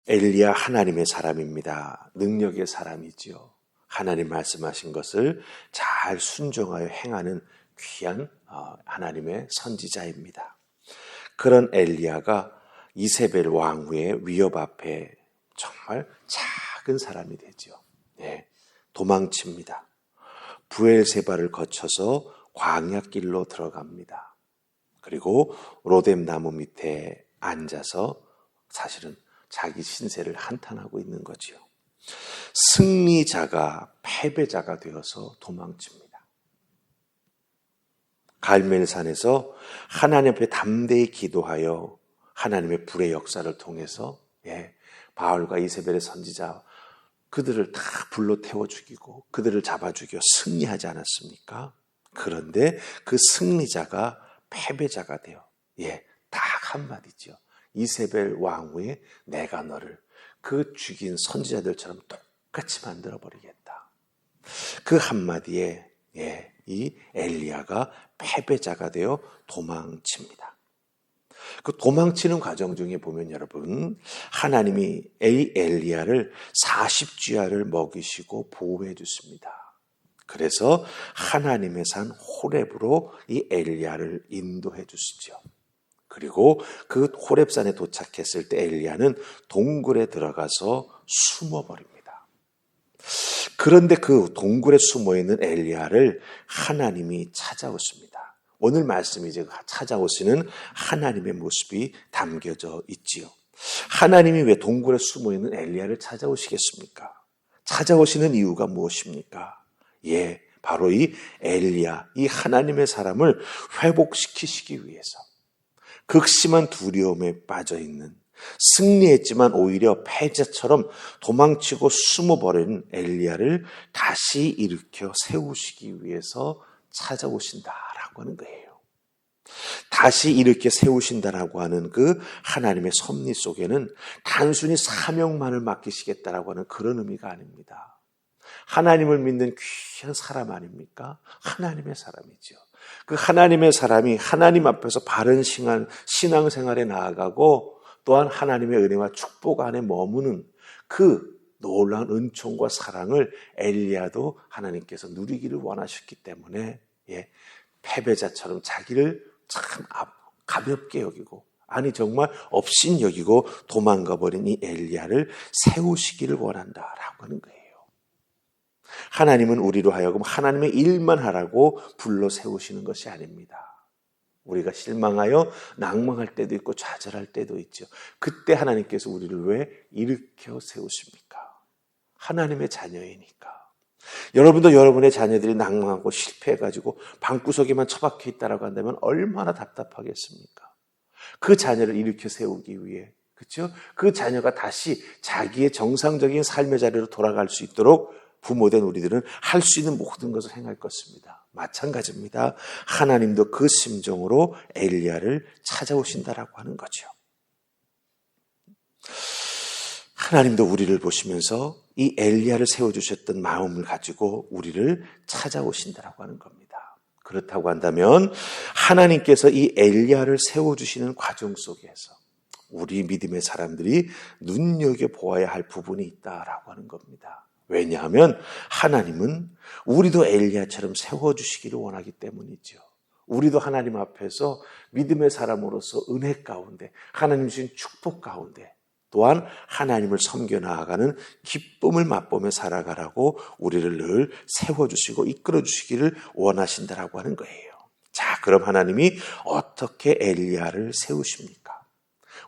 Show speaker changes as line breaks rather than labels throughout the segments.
엘리야 하나님의 사람입니다. 능력의 사람이지요. 하나님 말씀하신 것을 잘 순종하여 행하는 귀한 하나님의 선지자입니다. 그런 엘리야가 이세벨 왕후의 위협 앞에 정말 작은 사람이 되죠. 도망칩니다. 부엘세바를 거쳐서 광야길로 들어갑니다. 그리고 로뎀 나무 밑에 앉아서 사실은 자기 신세를 한탄하고 있는 거지요. 승리자가 패배자가 되어서 도망칩니다. 갈멜산에서 하나님 앞에 담대히 기도하여 하나님의 불의 역사를 통해서 바알과 이세벨의 선지자 그들을 다 불로 태워 죽이고 그들을 잡아 죽여 승리하지 않았습니까? 그런데 그 승리자가 패배자가 되어 딱 한마디죠. 이세벨 왕후의 내가 너를 그 죽인 선지자들처럼 똑같이 만들어버리겠다. 그 한마디에 이 엘리야가 패배자가 되어 도망칩니다. 그 도망치는 과정 중에 보면 여러분 하나님이 엘리야를 40쥐야를 먹이시고 보호해 주십니다. 그래서 하나님의 산 호렙으로 이 엘리야를 인도해 주시죠. 그리고 그 호렙산에 도착했을 때 엘리야는 동굴에 들어가서 숨어버립니다. 그런데 그 동굴에 숨어있는 엘리야를 하나님이 찾아오십니다. 오늘 말씀이 이제 찾아오시는 하나님의 모습이 담겨져 있지요. 하나님이 왜 동굴에 숨어있는 엘리야를 찾아오시겠습니까? 찾아오시는 이유가 무엇입니까? 바로 이 엘리야, 이 하나님의 사람을 회복시키시기 위해서 극심한 두려움에 빠져있는 승리했지만 오히려 패자처럼 도망치고 숨어버린 엘리야를 다시 일으켜 세우시기 위해서 찾아오신다라고 하는 거예요. 다시 이렇게 세우신다라고 하는 그 하나님의 섭리 속에는 단순히 사명만을 맡기시겠다라고 하는 그런 의미가 아닙니다. 하나님을 믿는 귀한 사람 아닙니까? 하나님의 사람이죠. 그 하나님의 사람이 하나님 앞에서 바른 신앙생활에 나아가고 또한 하나님의 은혜와 축복 안에 머무는 그 놀라운 은총과 사랑을 엘리야도 하나님께서 누리기를 원하셨기 때문에 패배자처럼 자기를 참 가볍게 여기고 정말 업신 여기고 도망가 버린 이 엘리야를 세우시기를 원한다라고 하는 거예요. 하나님은 우리로 하여금 하나님의 일만 하라고 불러 세우시는 것이 아닙니다. 우리가 실망하여 낭망할 때도 있고 좌절할 때도 있죠. 그때 하나님께서 우리를 왜 일으켜 세우십니까? 하나님의 자녀이니까. 여러분도 여러분의 자녀들이 낭망하고 실패해가지고 방구석에만 처박혀 있다라고 한다면 얼마나 답답하겠습니까? 그 자녀를 일으켜 세우기 위해, 그렇죠? 그 자녀가 다시 자기의 정상적인 삶의 자리로 돌아갈 수 있도록 부모된 우리들은 할 수 있는 모든 것을 행할 것입니다. 마찬가지입니다. 하나님도 그 심정으로 엘리야를 찾아오신다라고 하는 거죠. 하나님도 우리를 보시면서 이 엘리야를 세워주셨던 마음을 가지고 우리를 찾아오신다라고 하는 겁니다. 그렇다고 한다면 하나님께서 이 엘리야를 세워주시는 과정 속에서 우리 믿음의 사람들이 눈여겨보아야 할 부분이 있다라고 하는 겁니다. 왜냐하면 하나님은 우리도 엘리야처럼 세워주시기를 원하기 때문이죠. 우리도 하나님 앞에서 믿음의 사람으로서 은혜 가운데 하나님 주신 축복 가운데 또한 하나님을 섬겨 나아가는 기쁨을 맛보며 살아가라고 우리를 늘 세워주시고 이끌어주시기를 원하신다라고 하는 거예요. 자, 그럼 하나님이 어떻게 엘리야를 세우십니까?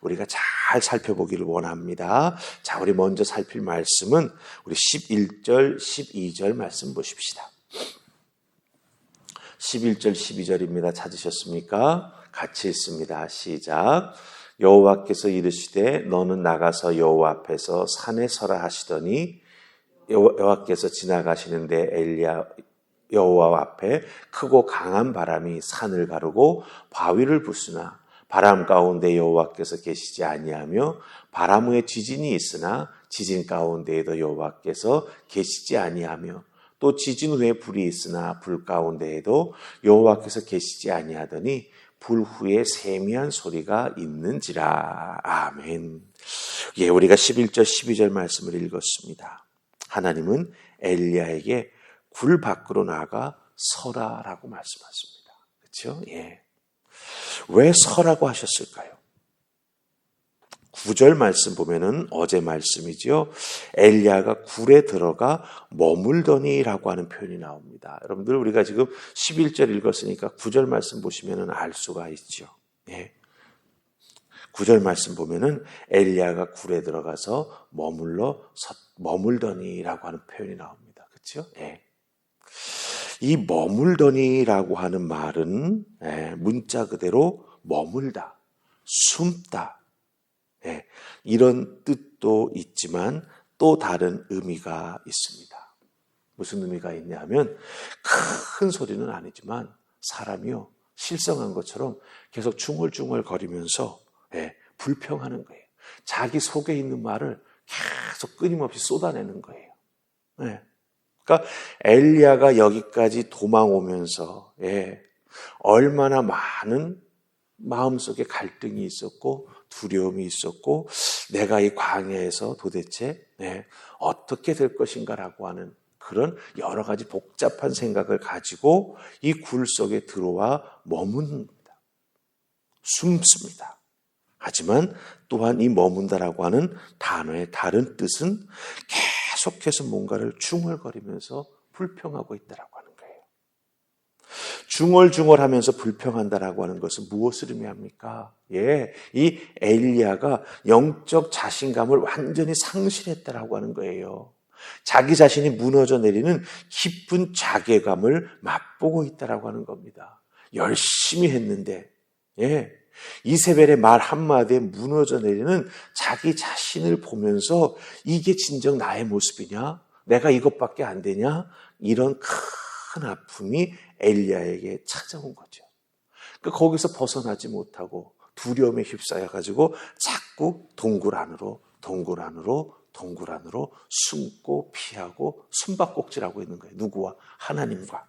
우리가 잘 살펴보기를 원합니다. 자, 우리 먼저 살필 말씀은 우리 11절, 12절 말씀 보십시다. 11절, 12절입니다. 찾으셨습니까? 같이 읽습니다. 시작. 여호와께서 이르시되 너는 나가서 여호와 앞에서 산에 서라 하시더니 여호와께서 지나가시는데 엘리야 여호와 앞에 크고 강한 바람이 산을 가르고 바위를 부수나 바람 가운데 여호와께서 계시지 아니하며 바람 후에 지진이 있으나 지진 가운데에도 여호와께서 계시지 아니하며 또 지진 후에 불이 있으나 불 가운데에도 여호와께서 계시지 아니하더니 불 후에 세미한 소리가 있는지라. 아멘. 예, 우리가 11절, 12절 말씀을 읽었습니다. 하나님은 엘리야에게 굴 밖으로 나가 서라라고 말씀하십니다. 그렇죠? 예. 왜 서라고 하셨을까요? 9절 말씀 보면은 어제 말씀이죠. 엘리야가 굴에 들어가 머물더니라고 하는 표현이 나옵니다. 여러분들 우리가 지금 11절 읽었으니까 9절 말씀 보시면은 알 수가 있죠. 예. 9절 말씀 보면은 엘리야가 굴에 들어가서 머물더니라고 하는 표현이 나옵니다. 그렇죠? 예. 이 머물더니라고 하는 말은 문자 그대로 머물다, 숨다, 이런 뜻도 있지만 또 다른 의미가 있습니다. 무슨 의미가 있냐면 큰 소리는 아니지만 사람이요 실성한 것처럼 계속 중얼중얼 거리면서 불평하는 거예요. 자기 속에 있는 말을 계속 끊임없이 쏟아내는 거예요. 그러니까 엘리야가 여기까지 도망오면서 얼마나 많은 마음속에 갈등이 있었고 두려움이 있었고 내가 이 광야에서 도대체 어떻게 될 것인가라고 하는 그런 여러 가지 복잡한 생각을 가지고 이 굴 속에 들어와 머문다. 숨습니다. 하지만 또한 이 머문다라고 하는 단어의 다른 뜻은 계속해서 뭔가를 중얼거리면서 불평하고 있다라고 하는 거예요. 중얼중얼하면서 불평한다라고 하는 것은 무엇을 의미합니까? 이 엘리야가 영적 자신감을 완전히 상실했다라고 하는 거예요. 자기 자신이 무너져 내리는 깊은 자괴감을 맛보고 있다라고 하는 겁니다. 열심히 했는데, 이세벨의 말 한마디에 무너져 내리는 자기 자신을 보면서 이게 진정 나의 모습이냐? 내가 이것밖에 안 되냐? 이런 큰 아픔이 엘리야에게 찾아온 거죠. 그러니까 거기서 벗어나지 못하고 두려움에 휩싸여가지고 자꾸 동굴 안으로 숨고 피하고 숨바꼭질하고 있는 거예요. 누구와? 하나님과.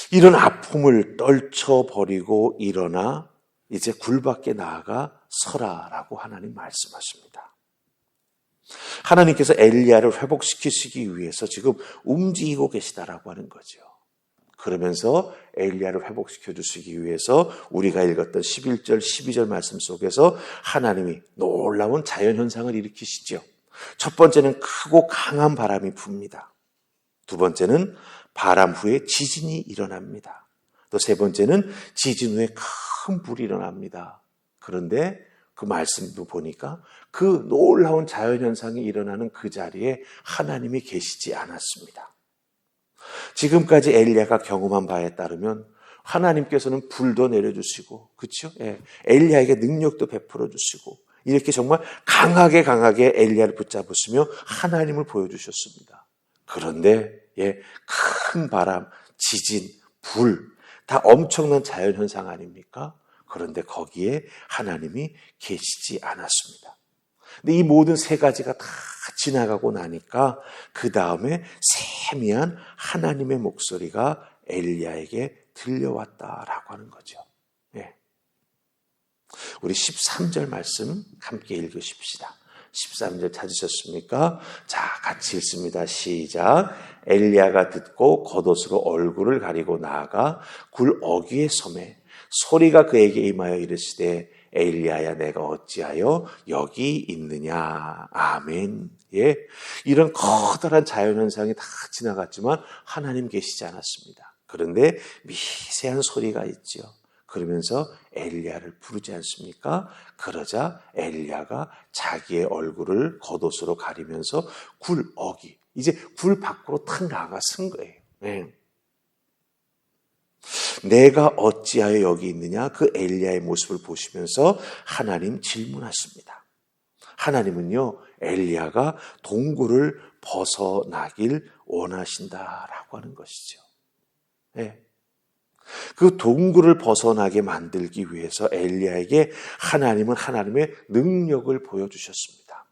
이런 아픔을 떨쳐버리고 일어나 이제 굴 밖에 나아가 서라라고 하나님 말씀하십니다. 하나님께서 엘리야를 회복시키시기 위해서 지금 움직이고 계시다라고 하는 거죠. 그러면서 엘리야를 회복시켜 주시기 위해서 우리가 읽었던 11절, 12절 말씀 속에서 하나님이 놀라운 자연현상을 일으키시죠. 첫 번째는 크고 강한 바람이 붑니다. 두 번째는 바람 후에 지진이 일어납니다. 또 세 번째는 지진 후에 큰 불이 일어납니다. 그런데 그 말씀도 보니까 그 놀라운 자연현상이 일어나는 그 자리에 하나님이 계시지 않았습니다. 지금까지 엘리야가 경험한 바에 따르면 하나님께서는 불도 내려주시고, 그렇죠? 엘리야에게 능력도 베풀어 주시고, 이렇게 정말 강하게 엘리야를 붙잡으시며 하나님을 보여주셨습니다. 그런데 큰 바람, 지진, 불, 다 엄청난 자연현상 아닙니까? 그런데 거기에 하나님이 계시지 않았습니다. 근데 이 모든 세 가지가 다 지나가고 나니까 그 다음에 세미한 하나님의 목소리가 엘리야에게 들려왔다라고 하는 거죠. 우리 13절 말씀 함께 읽으십시다. 13절 찾으셨습니까? 자, 같이 읽습니다. 시작. 엘리야가 듣고 겉옷으로 얼굴을 가리고 나아가 굴 어귀에 서매 소리가 그에게 임하여 이르시되 엘리야야 내가 어찌하여 여기 있느냐. 아멘. 이런 커다란 자연현상이 다 지나갔지만 하나님 계시지 않았습니다. 그런데 미세한 소리가 있죠. 그러면서 엘리야를 부르지 않습니까? 그러자 엘리야가 자기의 얼굴을 겉옷으로 가리면서 굴 어귀, 이제 굴 밖으로 탁 나가 쓴 거예요. 내가 어찌하여 여기 있느냐? 그 엘리야의 모습을 보시면서 하나님 질문하십니다. 하나님은요, 엘리야가 동굴을 벗어나길 원하신다라고 하는 것이죠. 그 동굴을 벗어나게 만들기 위해서 엘리야에게 하나님은 하나님의 능력을 보여주셨습니다.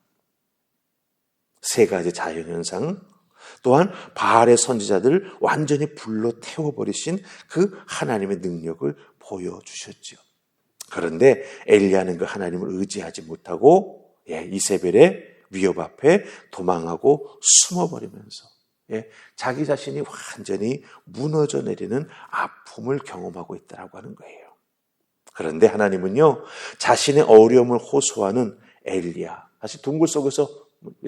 세 가지 자연현상, 또한 바알의 선지자들을 완전히 불로 태워버리신 그 하나님의 능력을 보여주셨죠. 그런데 엘리야는 그 하나님을 의지하지 못하고 이세벨의 위협 앞에 도망하고 숨어버리면서 자기 자신이 완전히 무너져 내리는 아픔을 경험하고 있다고 하는 거예요. 그런데 하나님은요, 자신의 어려움을 호소하는 엘리야, 사실 동굴 속에서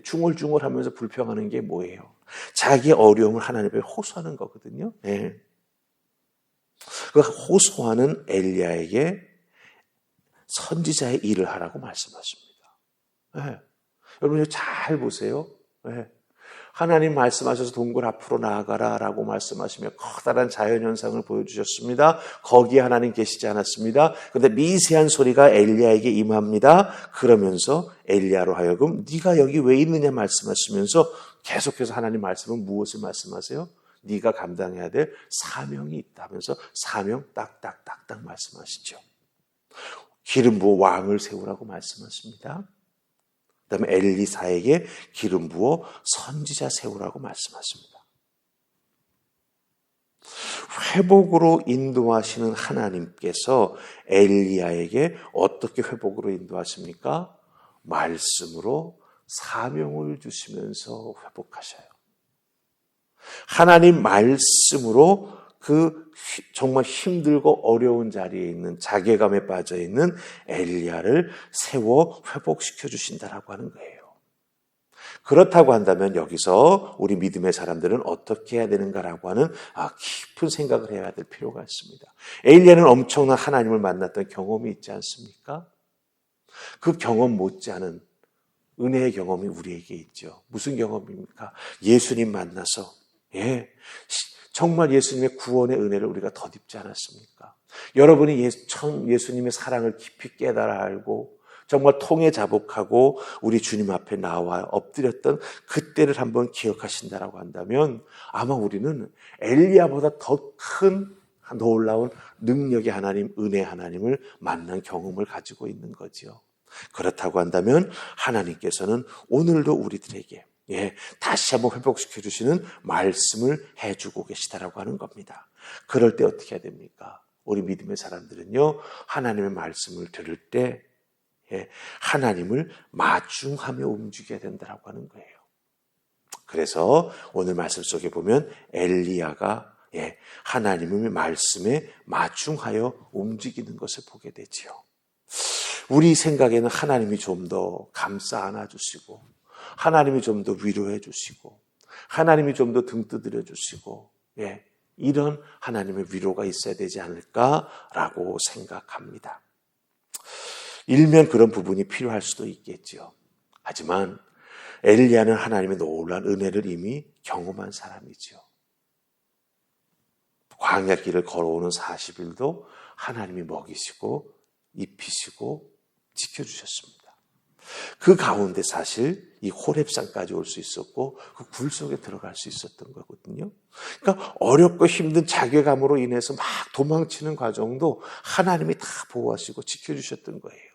중얼중얼하면서 불평하는 게 뭐예요? 자기의 어려움을 하나님께 호소하는 거거든요. 그 호소하는 엘리야에게 선지자의 일을 하라고 말씀하십니다. 여러분 잘 보세요. 하나님 말씀하셔서 동굴 앞으로 나아가라라고 말씀하시며 커다란 자연현상을 보여주셨습니다. 거기에 하나님 계시지 않았습니다. 그런데 미세한 소리가 엘리야에게 임합니다. 그러면서 엘리야로 하여금 네가 여기 왜 있느냐 말씀하시면서 계속해서 하나님 말씀은 무엇을 말씀하세요? 네가 감당해야 될 사명이 있다면서 사명 딱딱딱딱 말씀하시죠. 기름 부어 왕을 세우라고 말씀하십니다. 그다음에 엘리사에게 기름 부어 선지자 세우라고 말씀하십니다. 회복으로 인도하시는 하나님께서 엘리야에게 어떻게 회복으로 인도하십니까? 말씀으로 사명을 주시면서 회복하셔요. 하나님 말씀으로 그 정말 힘들고 어려운 자리에 있는 자괴감에 빠져 있는 엘리야를 세워 회복시켜 주신다라고 하는 거예요. 그렇다고 한다면 여기서 우리 믿음의 사람들은 어떻게 해야 되는가라고 하는 깊은 생각을 해야 될 필요가 있습니다. 엘리야는 엄청난 하나님을 만났던 경험이 있지 않습니까? 그 경험 못지않은 은혜의 경험이 우리에게 있죠. 무슨 경험입니까? 예수님 만나서 정말 예수님의 구원의 은혜를 우리가 덧입지 않았습니까? 여러분이 예수님의 사랑을 깊이 깨달아 알고 정말 통에 자복하고 우리 주님 앞에 나와 엎드렸던 그때를 한번 기억하신다라고 한다면 아마 우리는 엘리야보다 더 큰 놀라운 능력의 하나님, 은혜의 하나님을 만난 경험을 가지고 있는 거죠. 그렇다고 한다면 하나님께서는 오늘도 우리들에게 다시 한번 회복시켜 주시는 말씀을 해주고 계시다라고 하는 겁니다. 그럴 때 어떻게 해야 됩니까? 우리 믿음의 사람들은요, 하나님의 말씀을 들을 때 하나님을 마중하며 움직여야 된다라고 하는 거예요. 그래서 오늘 말씀 속에 보면 엘리야가 하나님의 말씀에 마중하여 움직이는 것을 보게 되지요. 우리 생각에는 하나님이 좀 더 감싸 안아주시고 하나님이 좀 더 위로해 주시고 하나님이 좀 더 등 두드려 주시고 이런 하나님의 위로가 있어야 되지 않을까라고 생각합니다. 일면 그런 부분이 필요할 수도 있겠죠. 하지만 엘리야는 하나님의 놀라운 은혜를 이미 경험한 사람이죠. 광야길을 걸어오는 40일도 하나님이 먹이시고 입히시고 지켜주셨습니다. 그 가운데 사실 이 호렙산까지 올 수 있었고 그 굴 속에 들어갈 수 있었던 거거든요. 그러니까 어렵고 힘든 자괴감으로 인해서 막 도망치는 과정도 하나님이 다 보호하시고 지켜주셨던 거예요.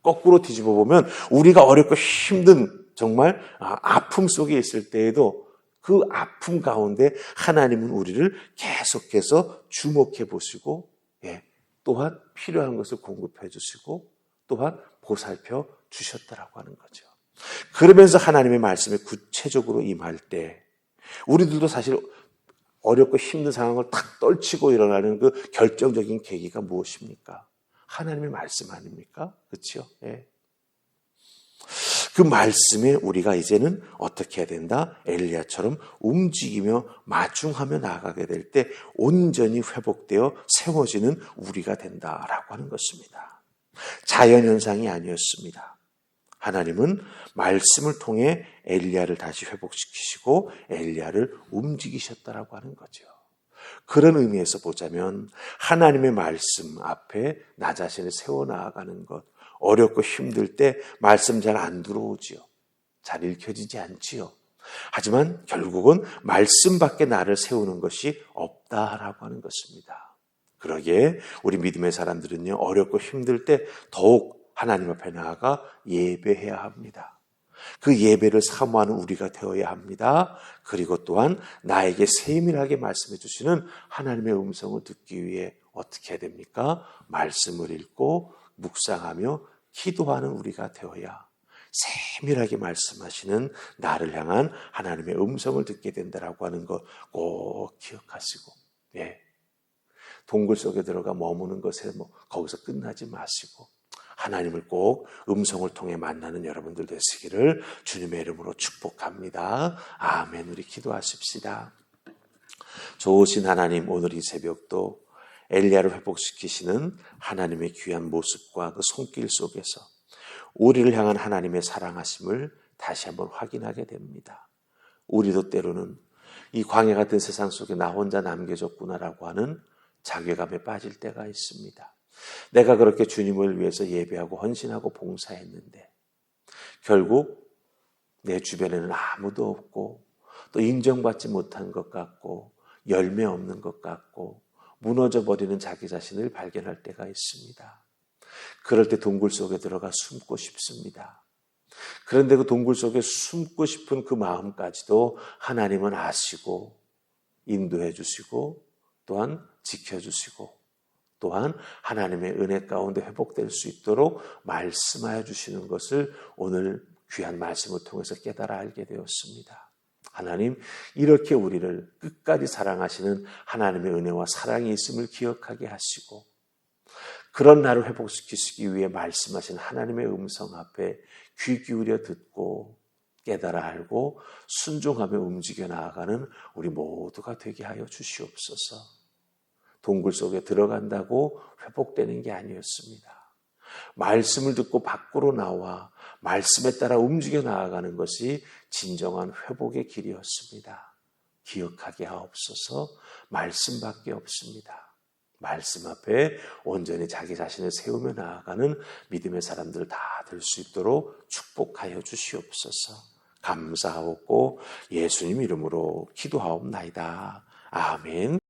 거꾸로 뒤집어 보면 우리가 어렵고 힘든 정말 아픔 속에 있을 때에도 그 아픔 가운데 하나님은 우리를 계속해서 주목해 보시고 또한 필요한 것을 공급해 주시고 또한 보살펴 주셨다라고 하는 거죠. 그러면서 하나님의 말씀에 구체적으로 임할 때 우리들도 사실 어렵고 힘든 상황을 탁 떨치고 일어나는 그 결정적인 계기가 무엇입니까? 하나님의 말씀 아닙니까? 그렇죠? 그 말씀에 우리가 이제는 어떻게 해야 된다? 엘리야처럼 움직이며 마중하며 나아가게 될 때 온전히 회복되어 세워지는 우리가 된다라고 하는 것입니다. 자연현상이 아니었습니다. 하나님은 말씀을 통해 엘리야를 다시 회복시키시고 엘리야를 움직이셨다라고 하는 거죠. 그런 의미에서 보자면 하나님의 말씀 앞에 나 자신을 세워나가는 것, 어렵고 힘들 때 말씀 잘 안 들어오지요. 잘 읽혀지지 않지요. 하지만 결국은 말씀 밖에 나를 세우는 것이 없다라고 하는 것입니다. 그러기에 우리 믿음의 사람들은요, 어렵고 힘들 때 더욱 하나님 앞에 나아가 예배해야 합니다. 그 예배를 사모하는 우리가 되어야 합니다. 그리고 또한 나에게 세밀하게 말씀해 주시는 하나님의 음성을 듣기 위해 어떻게 해야 됩니까? 말씀을 읽고 묵상하며 기도하는 우리가 되어야 세밀하게 말씀하시는 나를 향한 하나님의 음성을 듣게 된다라고 하는 것 꼭 기억하시고, 동굴 속에 들어가 머무는 것에 거기서 끝나지 마시고 하나님을 꼭 음성을 통해 만나는 여러분들 되시기를 주님의 이름으로 축복합니다. 아멘. 우리 기도하십시다. 좋으신 하나님, 오늘 이 새벽도 엘리야를 회복시키시는 하나님의 귀한 모습과 그 손길 속에서 우리를 향한 하나님의 사랑하심을 다시 한번 확인하게 됩니다. 우리도 때로는 이 광야 같은 세상 속에 나 혼자 남겨졌구나라고 하는 자괴감에 빠질 때가 있습니다. 내가 그렇게 주님을 위해서 예배하고 헌신하고 봉사했는데 결국 내 주변에는 아무도 없고 또 인정받지 못한 것 같고 열매 없는 것 같고 무너져버리는 자기 자신을 발견할 때가 있습니다. 그럴 때 동굴 속에 들어가 숨고 싶습니다. 그런데 그 동굴 속에 숨고 싶은 그 마음까지도 하나님은 아시고 인도해 주시고 또한 지켜주시고 또한 하나님의 은혜 가운데 회복될 수 있도록 말씀하여 주시는 것을 오늘 귀한 말씀을 통해서 깨달아 알게 되었습니다. 하나님, 이렇게 우리를 끝까지 사랑하시는 하나님의 은혜와 사랑이 있음을 기억하게 하시고 그런 나를 회복시키시기 위해 말씀하신 하나님의 음성 앞에 귀 기울여 듣고 깨달아 알고 순종하며 움직여 나아가는 우리 모두가 되게 하여 주시옵소서. 동굴 속에 들어간다고 회복되는 게 아니었습니다. 말씀을 듣고 밖으로 나와 말씀에 따라 움직여 나아가는 것이 진정한 회복의 길이었습니다. 기억하게 하옵소서. 말씀밖에 없습니다. 말씀 앞에 온전히 자기 자신을 세우며 나아가는 믿음의 사람들 다 될 수 있도록 축복하여 주시옵소서. 감사하옵고 예수님 이름으로 기도하옵나이다. 아멘.